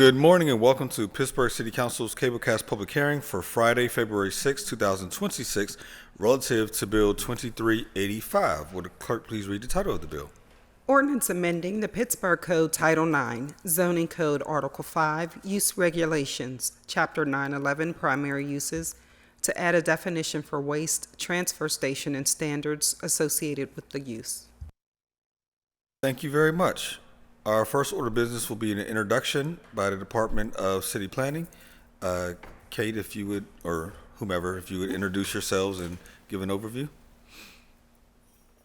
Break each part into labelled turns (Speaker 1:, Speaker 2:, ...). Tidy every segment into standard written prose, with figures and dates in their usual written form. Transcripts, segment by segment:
Speaker 1: Good morning and welcome to Pittsburgh City Council's Cablecast public hearing for Friday, February 6, 2026, relative to Bill 2385. Would the clerk please read the title of the bill?
Speaker 2: Ordinance amending the Pittsburgh Code Title IX, Zoning Code Article 5, Use Regulations, Chapter 911, Primary Uses, to add a definition for waste transfer station and standards associated with the use.
Speaker 1: Thank you very much. Our first order of business will be an introduction by the Department of City Planning. Kate, if you would, or whomever, if you would introduce yourselves and give an overview.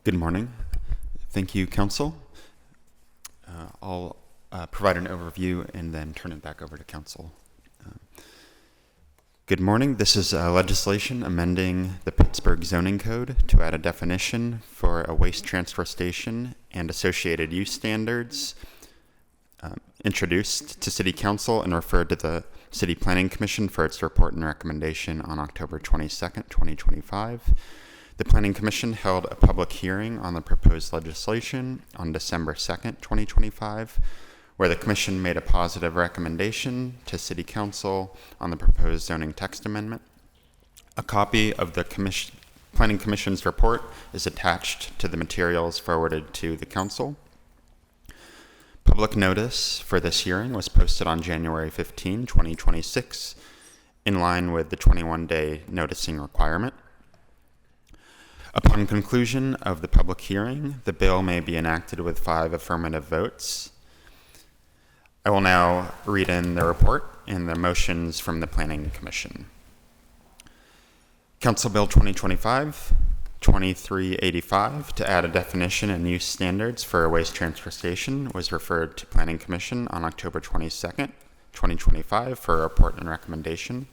Speaker 3: Good morning. Thank you, Council. I'll provide an overview and then turn it back over to Council. Good morning. This is legislation amending the Pittsburgh Zoning Code to add a definition for a waste transfer station and associated use standards introduced to City Council and referred to the City Planning Commission for its report and recommendation on October 22nd, 2025. The Planning Commission held a public hearing on the proposed legislation on December 2nd, 2025, where the Commission made a positive recommendation to City Council on the proposed zoning text amendment. A copy of the Planning Commission's report is attached to the materials forwarded to the Council. Public notice for this hearing was posted on January 15, 2026, in line with the 21-day noticing requirement. Upon conclusion of the public hearing, the bill may be enacted with 5 affirmative votes. I will now read in the report and the motions from the Planning Commission. Council Bill 2025-2385 to add a definition and use standards for a waste transfer station was referred to Planning Commission on October 22nd, 2025 for a report and recommendation.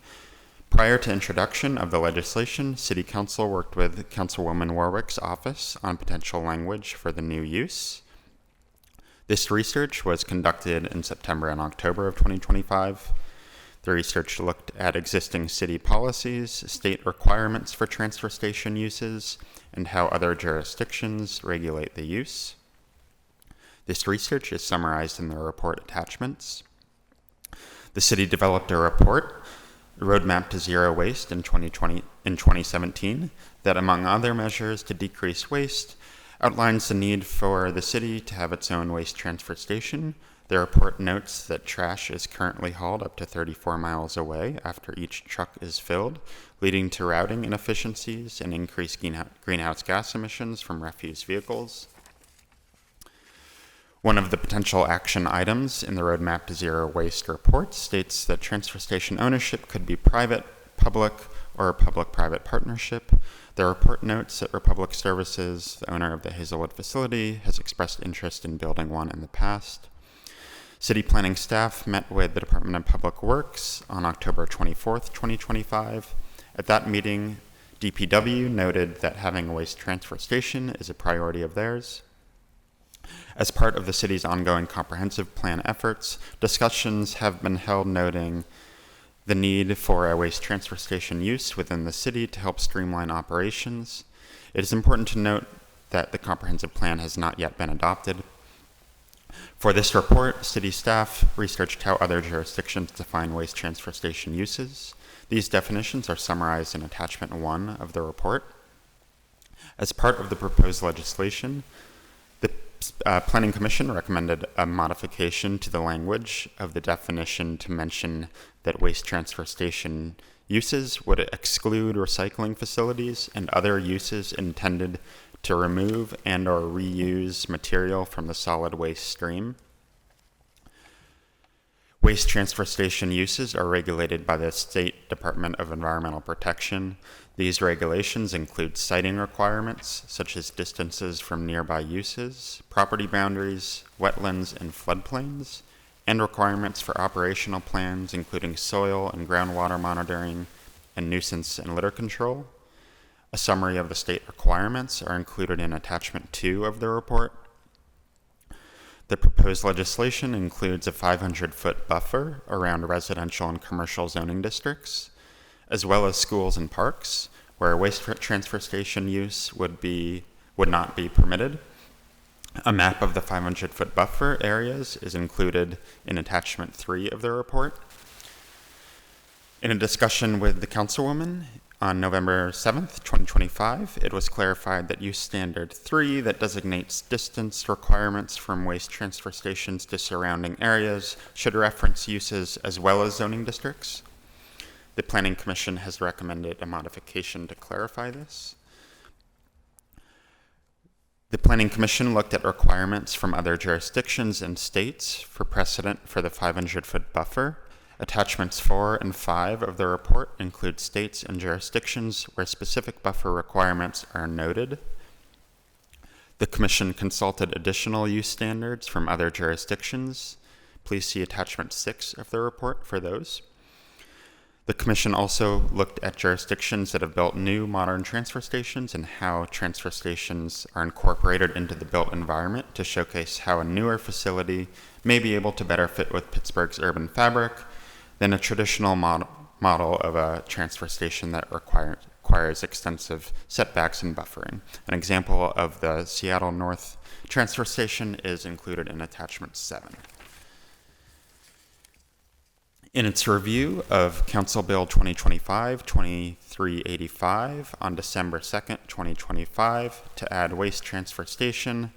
Speaker 3: Prior to introduction of the legislation, City Council worked with Councilwoman Warwick's office on potential language for the new use. This research was conducted in September and October of 2025. The research looked at existing city policies, state requirements for transfer station uses, and how other jurisdictions regulate the use. This research is summarized in the report attachments. The city developed a report, Roadmap to Zero Waste in 2017, that among other measures to decrease waste, outlines the need for the city to have its own waste transfer station. The report notes that trash is currently hauled up to 34 miles away after each truck is filled, leading to routing inefficiencies and increased greenhouse gas emissions from refuse vehicles. One of the potential action items in the Roadmap to Zero Waste report states that transfer station ownership could be private, public, or a public-private partnership. The report notes that Republic Services, the owner of the Hazelwood facility, has expressed interest in building one in the past. City planning staff met with the Department of Public Works on October 24th, 2025. At that meeting, DPW noted that having a waste transfer station is a priority of theirs. As part of the city's ongoing comprehensive plan efforts, discussions have been held noting the need for a waste transfer station use within the city to help streamline operations. It is important to note that the comprehensive plan has not yet been adopted. For this report, city staff researched how other jurisdictions define waste transfer station uses. These definitions are summarized in attachment 1 of the report. As part of the proposed legislation, the Planning Commission recommended a modification to the language of the definition to mention that waste transfer station uses would exclude recycling facilities and other uses intended to remove and or reuse material from the solid waste stream. Waste transfer station uses are regulated by the State Department of Environmental Protection. These regulations include siting requirements, such as distances from nearby uses, property boundaries, wetlands, and floodplains, and requirements for operational plans, including soil and groundwater monitoring and nuisance and litter control. A summary of the state requirements are included in attachment 2 of the report. The proposed legislation includes a 500-foot buffer around residential and commercial zoning districts, as well as schools and parks, where waste transfer station use would not be permitted. A map of the 500-foot buffer areas is included in attachment 3 of the report. In a discussion with the councilwoman on November 7th, 2025, it was clarified that use standard 3 that designates distance requirements from waste transfer stations to surrounding areas should reference uses as well as zoning districts. The Planning Commission has recommended a modification to clarify this. The Planning Commission looked at requirements from other jurisdictions and states for precedent for the 500-foot buffer. Attachments 4 and 5 of the report include states and jurisdictions where specific buffer requirements are noted. The Commission consulted additional use standards from other jurisdictions. Please see attachment 6 of the report for those. The Commission also looked at jurisdictions that have built new modern transfer stations and how transfer stations are incorporated into the built environment to showcase how a newer facility may be able to better fit with Pittsburgh's urban fabric than a traditional model of a transfer station that requires extensive setbacks and buffering. An example of the Seattle North transfer station is included in attachment 7. In its review of Council Bill 2025-2385 on December 2nd, 2025, to add a waste transfer station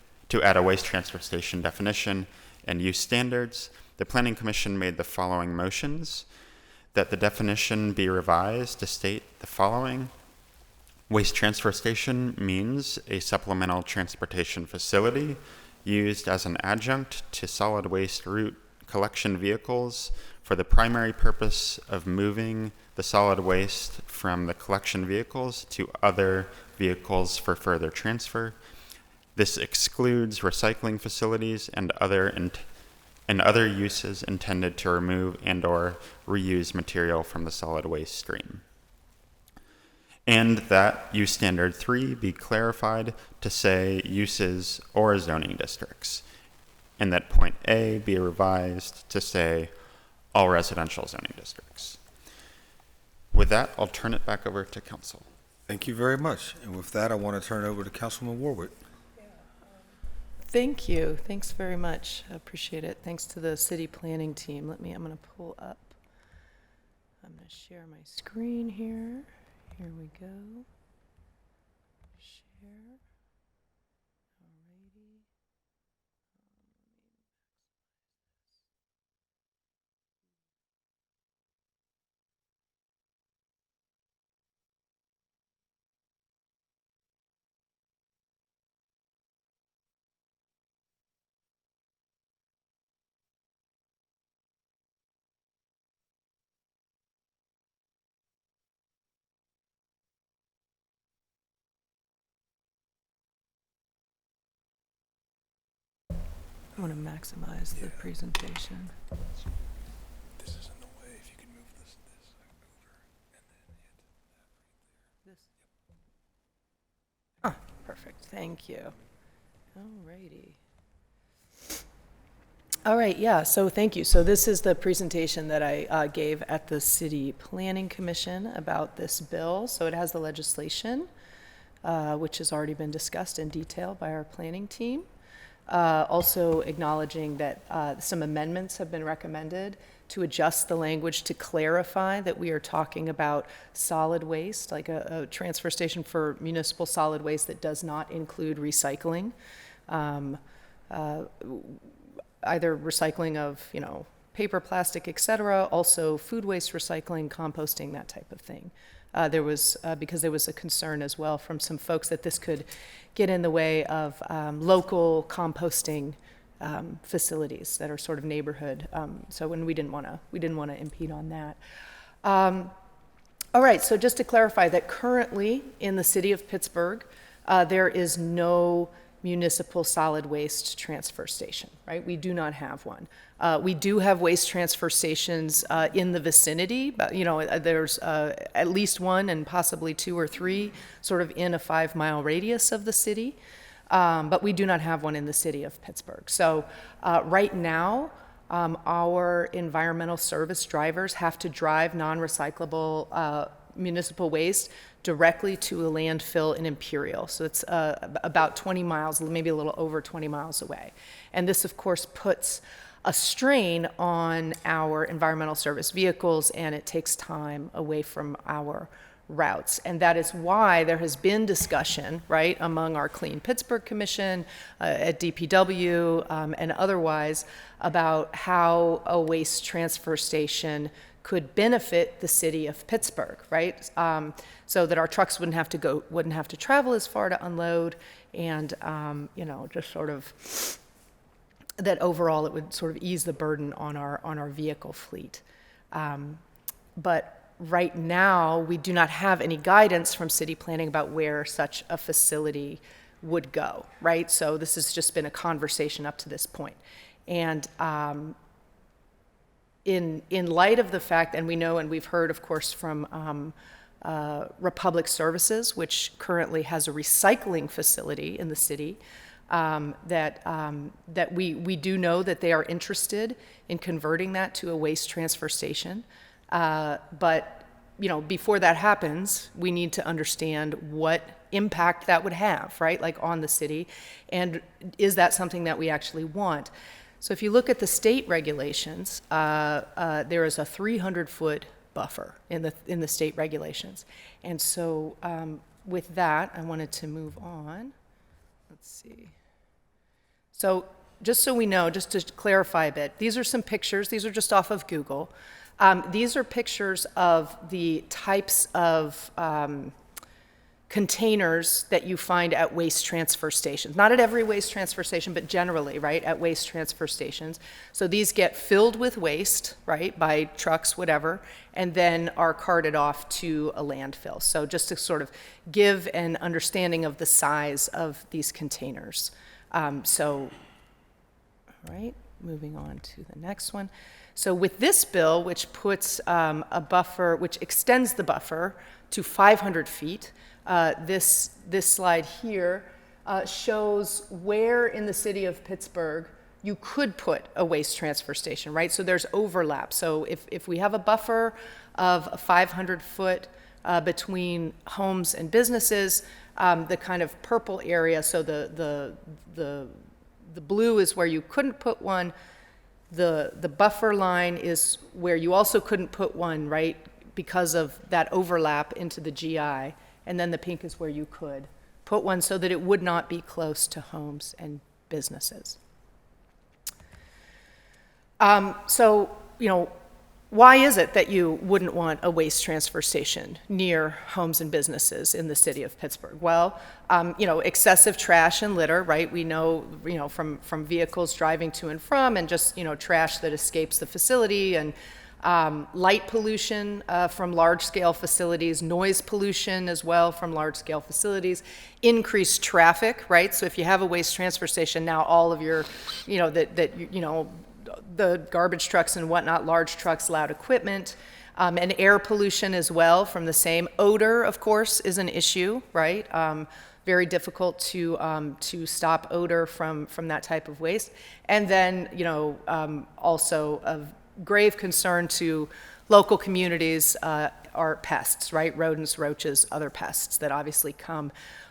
Speaker 3: definition and use standards, the Planning Commission made the following motions: that the definition be revised to state the following. Waste transfer station means a supplemental transportation facility used as an adjunct to solid waste route collection vehicles for the primary purpose of moving the solid waste from the collection vehicles to other vehicles for further transfer. This excludes recycling facilities and other uses intended to remove and/or reuse material from the solid waste stream. And that use standard 3 be clarified to say uses or zoning districts, and that point A be revised to say all residential zoning districts. With that, I'll turn it back over to council.
Speaker 1: Thank you very much. And with that, I want to turn it over to Councilman Warwick.
Speaker 4: Thank you. Thanks very much. I appreciate it. Thanks to the city planning team. I'm going to pull up. I'm going to share my screen here. Here we go. Share. Alrighty. I want to maximize the presentation.
Speaker 1: This is in the way. If you can move this over and then hit that.
Speaker 4: Ah, perfect. Thank you. Alrighty. All right, yeah, so thank you. So this is the presentation that I gave at the City Planning Commission about this bill. So it has the legislation, which has already been discussed in detail by our planning team. Also acknowledging that some amendments have been recommended to adjust the language to clarify that we are talking about solid waste, like a transfer station for municipal solid waste that does not include recycling. Either recycling of, paper, plastic, et cetera, also food waste recycling, composting, that type of thing. Because there was a concern as well from some folks that this could get in the way of local composting facilities that are sort of neighborhood. So when we didn't want to impede on that. All right, so just to clarify that currently in the city of Pittsburgh, there is no municipal solid waste transfer station, right? We do not have one. We do have waste transfer stations in the vicinity, but there's at least one and possibly 2 or 3 sort of in a 5-mile radius of the city, but we do not have one in the city of Pittsburgh. So right now, our environmental service drivers have to drive non-recyclable municipal waste directly to a landfill in Imperial. So it's about 20 miles, maybe a little over 20 miles away. And this, of course, puts a strain on our environmental service vehicles, and it takes time away from our routes. And that is why there has been discussion, right, among our Clean Pittsburgh Commission, at DPW, and otherwise, about how a waste transfer station could benefit the city of Pittsburgh, right? So that our trucks wouldn't have to travel as far to unload, and just sort of that overall it would sort of ease the burden on our vehicle fleet. But right now, we do not have any guidance from city planning about where such a facility would go, right? So this has just been a conversation up to this point. And in light of the fact, and we know and we've heard, of course, from Republic Services, which currently has a recycling facility in the city, that we do know that they are interested in converting that to a waste transfer station. But before that happens, we need to understand what impact that would have, right? Like on the city, and is that something that we actually want? So if you look at the state regulations, there is a 300-foot buffer in the state regulations, and so with that, I wanted to move on. Let's see. So just so we know, just to clarify a bit, these are some pictures. These are just off of Google. These are pictures of the types of containers that you find at waste transfer stations. Not at every waste transfer station, but generally, right, at waste transfer stations. So these get filled with waste, right, by trucks, whatever, and then are carted off to a landfill. So just to sort of give an understanding of the size of these containers. All right, moving on to the next one. So with this bill, which puts a buffer, which extends the buffer to 500 feet, this slide here shows where in the city of Pittsburgh you could put a waste transfer station, right? So there's overlap. So if we have a buffer of a 500-foot between homes and businesses, the kind of purple area, so the blue is where you couldn't put one. The buffer line is where you also couldn't put one, right, because of that overlap into the GI. And then the pink is where you could put one so that it would not be close to homes and businesses. Why is it that you wouldn't want a waste transfer station near homes and businesses in the city of Pittsburgh? Well, excessive trash and litter, right? We know, from vehicles driving to and from, and just, trash that escapes the facility, and light pollution from large-scale facilities, noise pollution as well from large-scale facilities, increased traffic, right? So if you have a waste transfer station, now all of your, the garbage trucks and whatnot, large trucks, loud equipment, and air pollution as well from the same. Odor, of course, is an issue, right? Very difficult to stop odor from that type of waste. And then, also of grave concern to local communities are pests, right? Rodents, roaches, other pests that obviously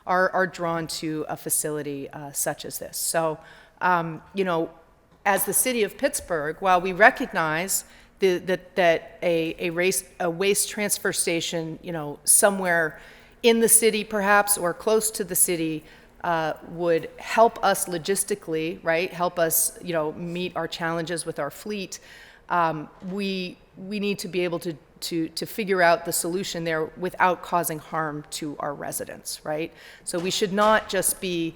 Speaker 4: are drawn to a facility such as this. So, as the city of Pittsburgh, while we recognize that a waste transfer station, somewhere in the city perhaps or close to the city would help us logistically, right? Help us, meet our challenges with our fleet. We need to be able to figure out the solution there without causing harm to our residents, right? So we should not just be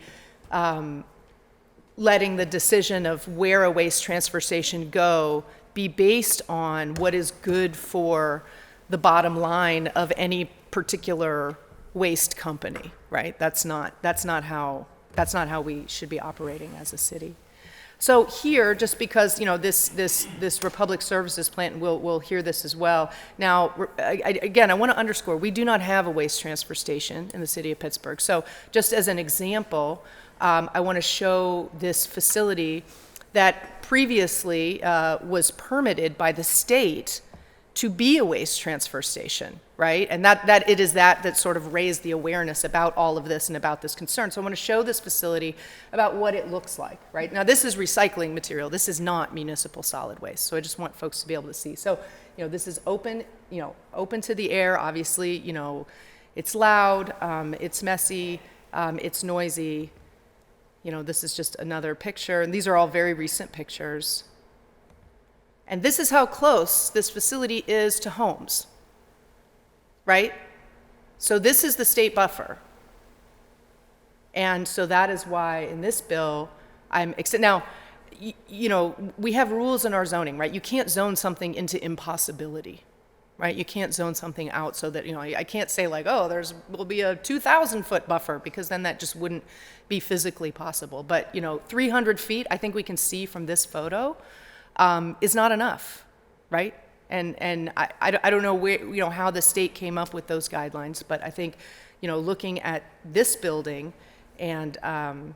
Speaker 4: letting the decision of where a waste transfer station go be based on what is good for the bottom line of any particular waste company, right? That's not how we should be operating as a city. So here, just because this Republic Services plant will hear this as well. Now, I want to underscore, we do not have a waste transfer station in the city of Pittsburgh. So just as an example, I want to show this facility that previously was permitted by the state to be a waste transfer station, right? And that it is that sort of raised the awareness about all of this and about this concern. So I want to show this facility about what it looks like, right? Now, this is recycling material. This is not municipal solid waste. So I just want folks to be able to see. So, this is open, open to the air. Obviously, it's loud, it's messy, it's noisy. This is just another picture, and these are all very recent pictures. And this is how close this facility is to homes, right? So this is the state buffer. And so that is why in this bill, now, we have rules in our zoning, right? You can't zone something into impossibility, right? You can't zone something out so that, I can't say like, oh, will be a 2,000-foot buffer, because then that just wouldn't be physically possible. But, 300 feet, I think we can see from this photo, is not enough, right? And I don't know where, how the state came up with those guidelines, but I think, looking at this building and, and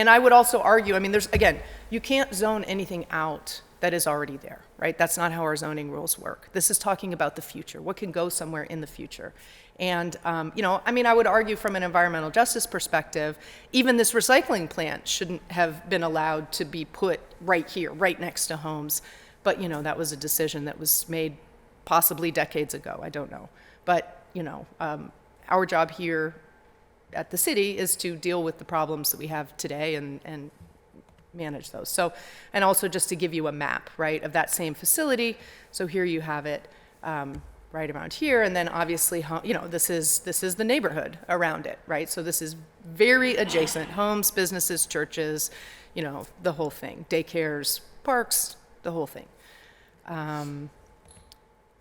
Speaker 4: I would also argue, again, you can't zone anything out that is already there, right? That's not how our zoning rules work. This is talking about the future, what can go somewhere in the future. And, I would argue from an environmental justice perspective, even this recycling plant shouldn't have been allowed to be put right here, right next to homes. But, that was a decision that was made possibly decades ago, I don't know. But, our job here at the city is to deal with the problems that we have today and manage those. So, and also just to give you a map, right, of that same facility. So here you have it right around here, and then obviously, this is the neighborhood around it, right? So this is very adjacent: homes, businesses, churches, the whole thing, daycares, parks, the whole thing. I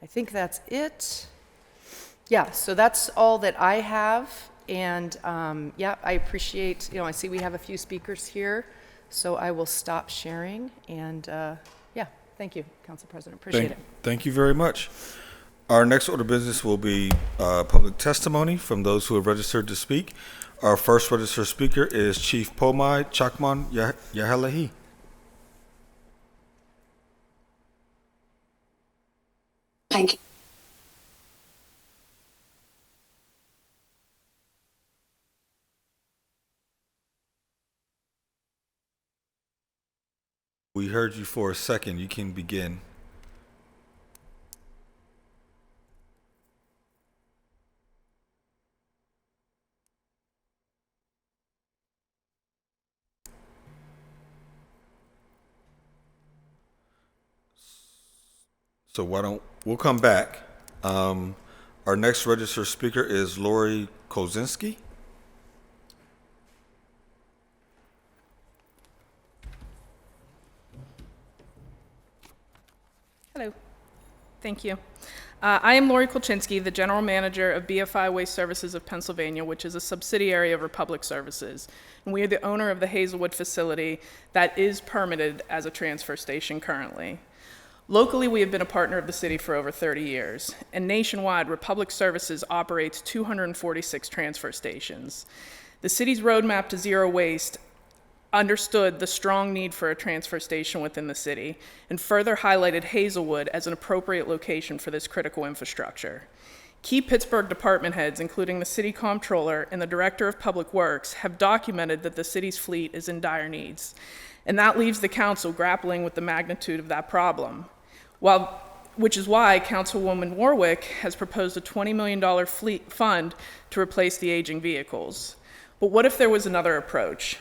Speaker 4: think that's it. Yeah, so that's all that I have. And I appreciate, I see we have a few speakers here, so I will stop sharing. And thank you, Council President. Appreciate it.
Speaker 1: Thank you very much. Our next order of business will be public testimony from those who have registered to speak. Our first registered speaker is Chief Pomai Chakman Yahalahi.
Speaker 5: Thank you.
Speaker 1: We heard you for a second. You can begin. So we'll come back. Our next registered speaker is Lori Kozinski.
Speaker 6: Hello. Thank you. I am Lori Kolchinsky, the General Manager of BFI Waste Services of Pennsylvania, which is a subsidiary of Republic Services. And we are the owner of the Hazelwood facility that is permitted as a transfer station currently. Locally, we have been a partner of the city for over 30 years. And nationwide, Republic Services operates 246 transfer stations. The city's roadmap to zero waste understood the strong need for a transfer station within the city and further highlighted Hazelwood as an appropriate location for this critical infrastructure. Key Pittsburgh department heads, including the city comptroller and the director of public works, have documented that the city's fleet is in dire needs, and that leaves the council grappling with the magnitude of that problem. Which is why Councilwoman Warwick has proposed a $20 million fleet fund to replace the aging vehicles. But what if there was another approach?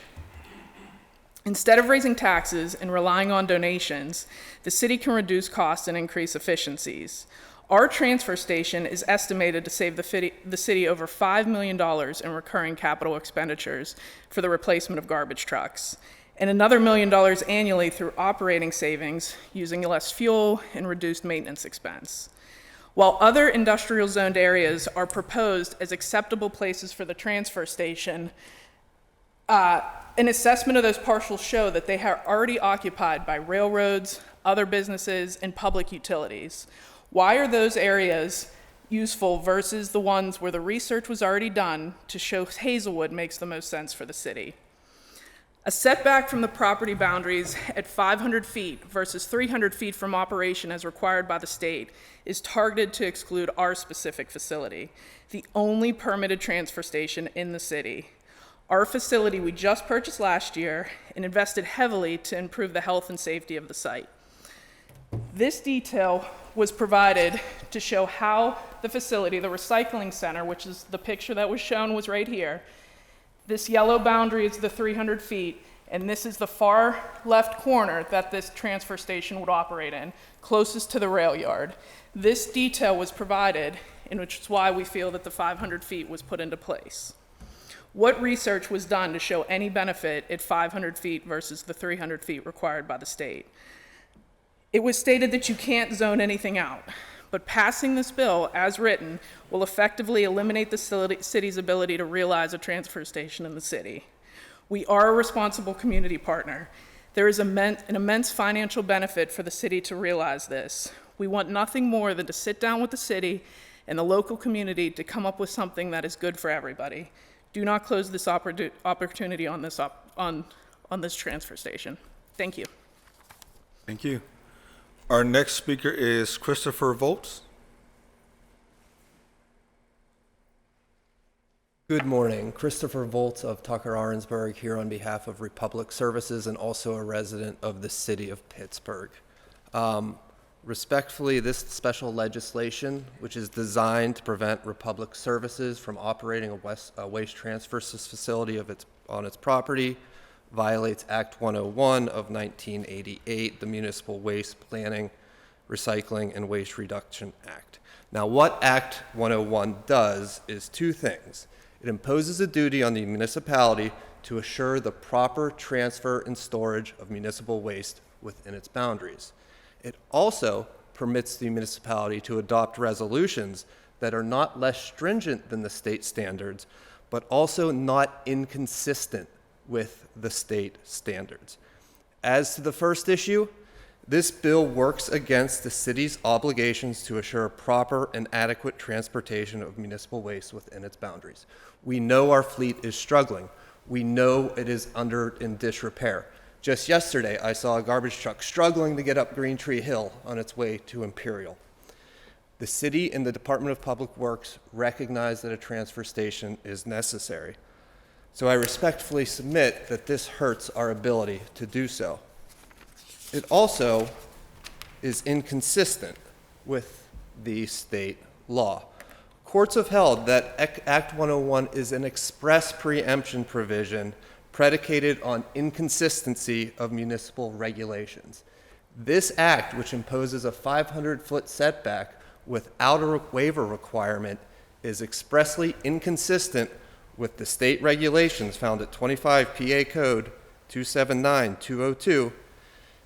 Speaker 6: Instead of raising taxes and relying on donations, the city can reduce costs and increase efficiencies. Our transfer station is estimated to save the city over $5 million in recurring capital expenditures for the replacement of garbage trucks, and another $1 million annually through operating savings using less fuel and reduced maintenance expense. While other industrial zoned areas are proposed as acceptable places for the transfer station, an assessment of those parcels show that they are already occupied by railroads, other businesses, and public utilities. Why are those areas useful versus the ones where the research was already done to show Hazelwood makes the most sense for the city? A setback from the property boundaries at 500 feet versus 300 feet from operation as required by the state is targeted to exclude our specific facility, the only permitted transfer station in the city. Our facility we just purchased last year and invested heavily to improve the health and safety of the site. This detail was provided to show how the facility, the recycling center, which is the picture that was shown was right here. This yellow boundary is the 300 feet, and this is the far left corner that this transfer station would operate in, closest to the rail yard. This detail was provided, and which is why we feel that the 500 feet was put into place. What research was done to show any benefit at 500 feet versus the 300 feet required by the state? It was stated that you can't zone anything out, but passing this bill as written will effectively eliminate the city's ability to realize a transfer station in the city. We are a responsible community partner. There is an immense financial benefit for the city to realize this. We want nothing more than to sit down with the city and the local community to come up with something that is good for everybody. Do not close this opportunity on this transfer station. Thank you.
Speaker 1: Thank you. Our next speaker is Christopher Volz.
Speaker 7: Good morning. Christopher Volz of Tucker Arensburg here on behalf of Republic Services and also a resident of the city of Pittsburgh. Respectfully, this special legislation, which is designed to prevent Republic Services from operating a waste transfer facility on its property, violates Act 101 of 1988, the Municipal Waste Planning, Recycling, and Waste Reduction Act. Now, what Act 101 does is two things. It imposes a duty on the municipality to assure the proper transfer and storage of municipal waste within its boundaries. It also permits the municipality to adopt resolutions that are not less stringent than the state standards, but also not inconsistent with the state standards. As to the first issue, this bill works against the city's obligations to assure proper and adequate transportation of municipal waste within its boundaries. We know our fleet is struggling. We know it is in disrepair. Just yesterday, I saw a garbage truck struggling to get up Green Tree Hill on its way to Imperial. The city and the Department of Public Works recognize that a transfer station is necessary. So I respectfully submit that this hurts our ability to do so. It also is inconsistent with the state law. Courts have held that Act 101 is an express preemption provision predicated on inconsistency of municipal regulations. This act, which imposes a 500-foot setback without a waiver requirement, is expressly inconsistent with the state regulations found at 25 PA Code 279202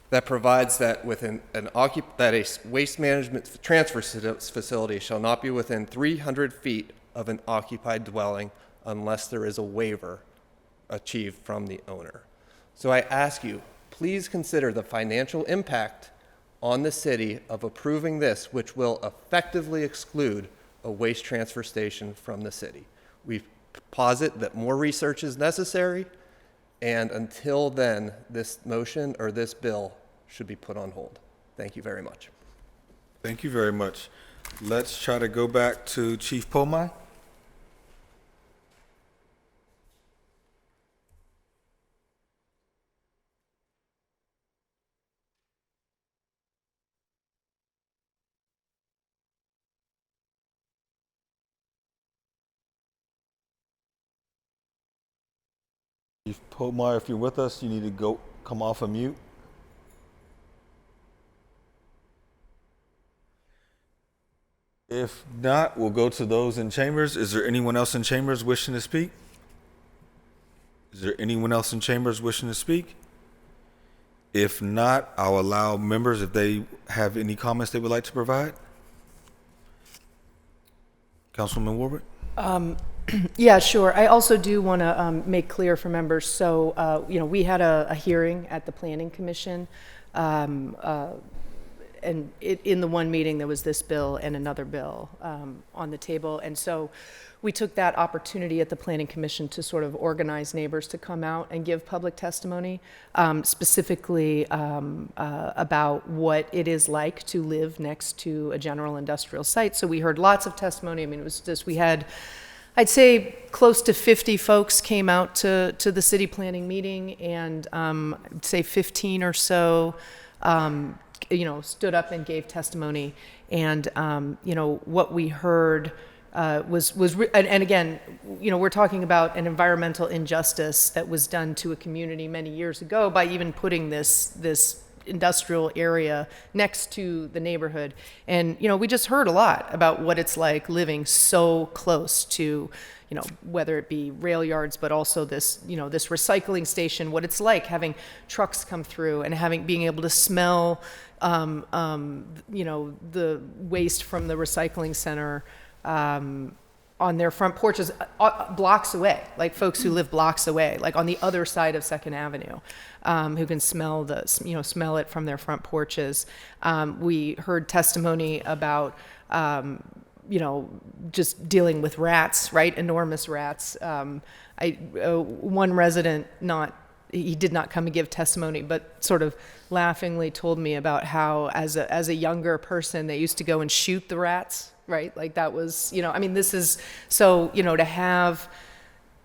Speaker 7: that provides that that a waste management transfer facility shall not be within 300 feet of an occupied dwelling unless there is a waiver achieved from the owner. So I ask you, please consider the financial impact on the city of approving this, which will effectively exclude a waste transfer station from the city. We posit that more research is necessary, and until then, this motion or this bill should be put on hold. Thank you very much.
Speaker 1: Thank you very much. Let's try to go back to Chief Pomai. Chief Pomai, if you're with us, you need to come off of mute. If not, we'll go to those in chambers. Is there anyone else in chambers wishing to speak? Is there anyone else in chambers wishing to speak? If not, I'll allow members if they have any comments they would like to provide. Councilman Warwick?
Speaker 4: Yeah, sure. I also do want to make clear for members, so, we had a hearing at the Planning Commission, in the one meeting, there was this bill and another bill on the table. And so we took that opportunity at the Planning Commission to sort of organize neighbors to come out and give public testimony, specifically about what it is like to live next to a general industrial site. So we heard lots of testimony. I mean, it was just, we had, I'd say close to 50 folks came out to the city planning meeting, and I'd say 15 or so stood up and gave testimony. And what we heard and again, we're talking about an environmental injustice that was done to a community many years ago by even putting this industrial area next to the neighborhood. And we just heard a lot about what it's like living so close to whether it be rail yards, but also this this recycling station, what it's like having trucks come through and being able to smell the waste from the recycling center on their front porches, blocks away, like folks who live blocks away, like on the other side of Second Avenue, who can smell smell it from their front porches. We heard testimony about just dealing with rats, right? Enormous rats. One resident, he did not come and give testimony, but sort of laughingly told me about how, as a younger person, they used to go and shoot the rats, right? Like that was, this is, so, to have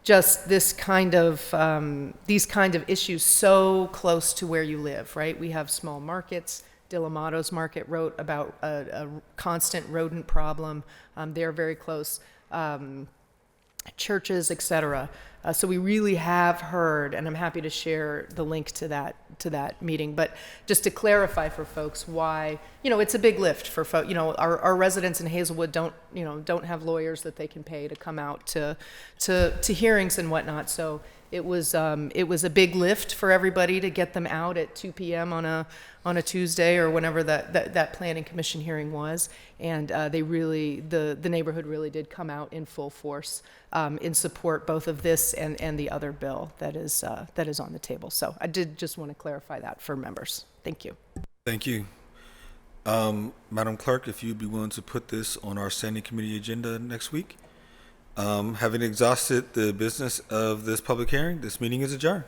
Speaker 4: just this kind of, these kind of issues so close to where you live, right? We have small markets. Dilamato's Market wrote about a constant rodent problem. They're very close. Churches, etc. So we really have heard, and I'm happy to share the link to that meeting. But just to clarify for folks why, it's a big lift for folks. Our residents in Hazelwood don't have lawyers that they can pay to come out to hearings and whatnot. So it was a big lift for everybody to get them out at 2 p.m. on a Tuesday or whenever that planning commission hearing was, and the neighborhood really did come out in full force in support both of this and the other bill that is on the table. So I did just want to clarify that for members. Thank you.
Speaker 1: Thank you. Madam Clerk, if you'd be willing to put this on our standing committee agenda next week. Having exhausted the business of this public hearing, this meeting is adjourned.